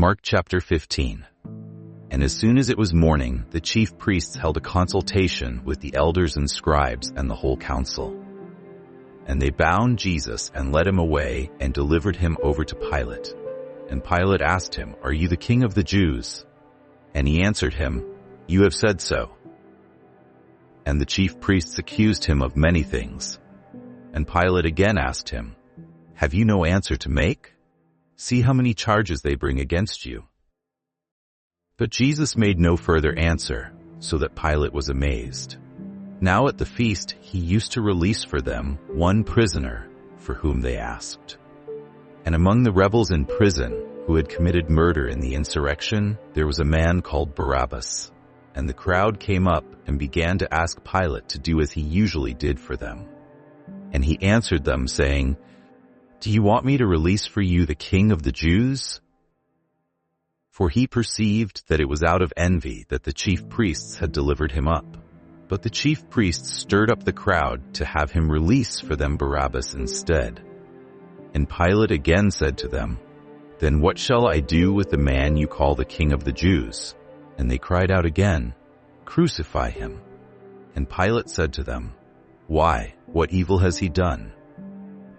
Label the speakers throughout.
Speaker 1: Mark chapter 15. And as soon as it was morning, the chief priests held a consultation with the elders and scribes and the whole council. And they bound Jesus and led him away and delivered him over to Pilate. And Pilate asked him, "Are you the king of the Jews?" And he answered him, "You have said so." And the chief priests accused him of many things. And Pilate again asked him, "Have you no answer to make? See how many charges they bring against you." But Jesus made no further answer, so that Pilate was amazed. Now at the feast he used to release for them one prisoner for whom they asked. And among the rebels in prison who had committed murder in the insurrection, there was a man called Barabbas. And the crowd came up and began to ask Pilate to do as he usually did for them. And he answered them, saying, "Do you want me to release for you the king of the Jews?" For he perceived that it was out of envy that the chief priests had delivered him up. But the chief priests stirred up the crowd to have him release for them Barabbas instead. And Pilate again said to them, "Then what shall I do with the man you call the king of the Jews?" And they cried out again, "Crucify him." And Pilate said to them, "Why? What evil has he done?"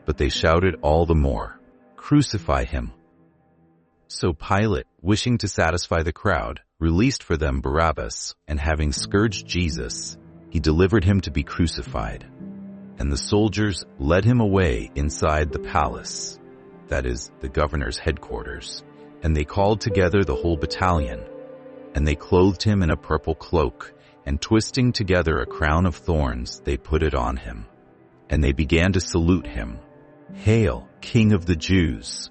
Speaker 1: But they shouted all the more, "Crucify him." So Pilate, wishing to satisfy the crowd, released for them Barabbas, and having scourged Jesus, he delivered him to be crucified. And the soldiers led him away inside the palace, that is, the governor's headquarters, and they called together the whole battalion. And they clothed him in a purple cloak, and twisting together a crown of thorns, they put it on him. And they began to salute him, "Hail, King of the Jews!"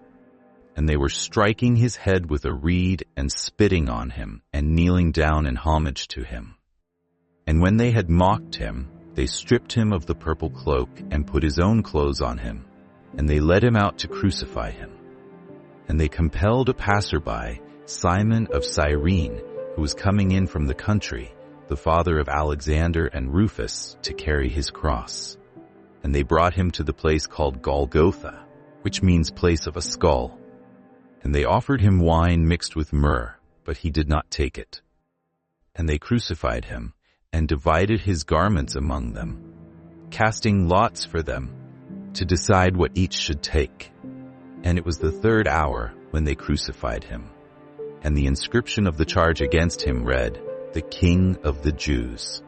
Speaker 1: And they were striking his head with a reed and spitting on him and kneeling down in homage to him. And when they had mocked him, they stripped him of the purple cloak and put his own clothes on him, and they led him out to crucify him. And they compelled a passerby, Simon of Cyrene, who was coming in from the country, the father of Alexander and Rufus, to carry his cross. And they brought him to the place called Golgotha, which means place of a skull. And they offered him wine mixed with myrrh, but he did not take it. And they crucified him, and divided his garments among them, casting lots for them, to decide what each should take. And it was the 3rd hour when they crucified him. And the inscription of the charge against him read, "The King of the Jews."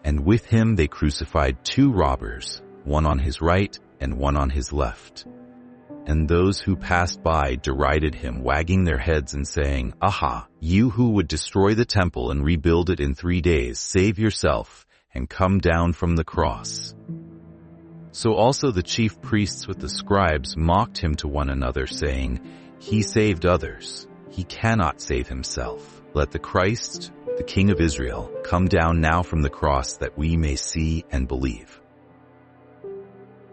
Speaker 1: And with him they crucified 2 robbers, one on his right and one on his left. And those who passed by derided him, wagging their heads and saying, "Aha, you who would destroy the temple and rebuild it in 3 days, save yourself and come down from the cross." So also the chief priests with the scribes mocked him to one another, saying, "He saved others. He cannot save himself. Let the Christ, the King of Israel, come down now from the cross that we may see and believe."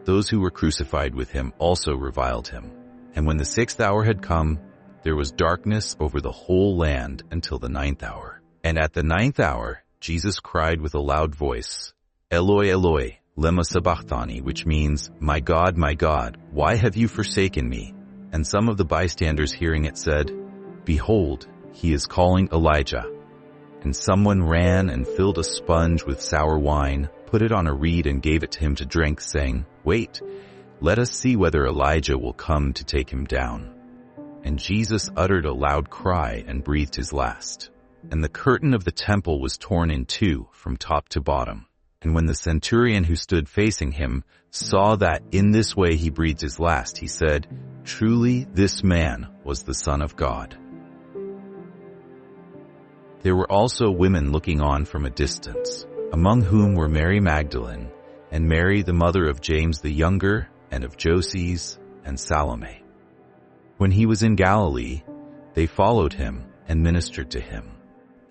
Speaker 1: Those who were crucified with him also reviled him. And when the 6th hour had come, there was darkness over the whole land until the 9th hour. And at the 9th hour, Jesus cried with a loud voice, "Eloi, Eloi, lema sabachthani," which means, my God, why have you forsaken me?" And some of the bystanders hearing it said, "Behold, he is calling Elijah." And someone ran and filled a sponge with sour wine, put it on a reed and gave it to him to drink, saying, "Wait, let us see whether Elijah will come to take him down." And Jesus uttered a loud cry and breathed his last. And the curtain of the temple was torn in 2 from top to bottom. And when the centurion who stood facing him saw that in this way he breathed his last, he said, "Truly this man was the Son of God." There were also women looking on from a distance, among whom were Mary Magdalene, and Mary the mother of James the younger, and of Joses, and Salome. When he was in Galilee, they followed him and ministered to him.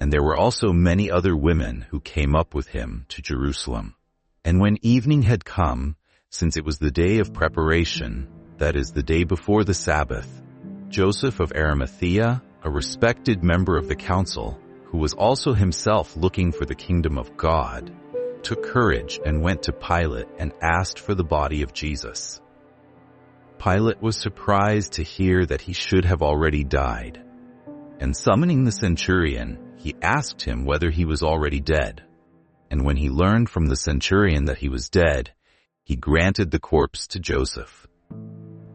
Speaker 1: And there were also many other women who came up with him to Jerusalem. And when evening had come, since it was the day of preparation, that is, the day before the Sabbath, Joseph of Arimathea, a respected member of the council, who was also himself looking for the kingdom of God, took courage and went to Pilate and asked for the body of Jesus. Pilate was surprised to hear that he should have already died. And summoning the centurion, he asked him whether he was already dead. And when he learned from the centurion that he was dead, he granted the corpse to Joseph.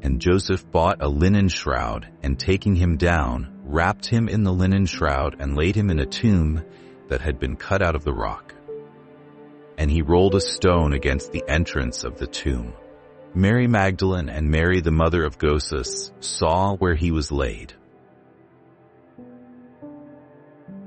Speaker 1: And Joseph bought a linen shroud, and taking him down, wrapped him in the linen shroud and laid him in a tomb that had been cut out of the rock. And he rolled a stone against the entrance of the tomb. Mary Magdalene and Mary the mother of Joseph saw where he was laid.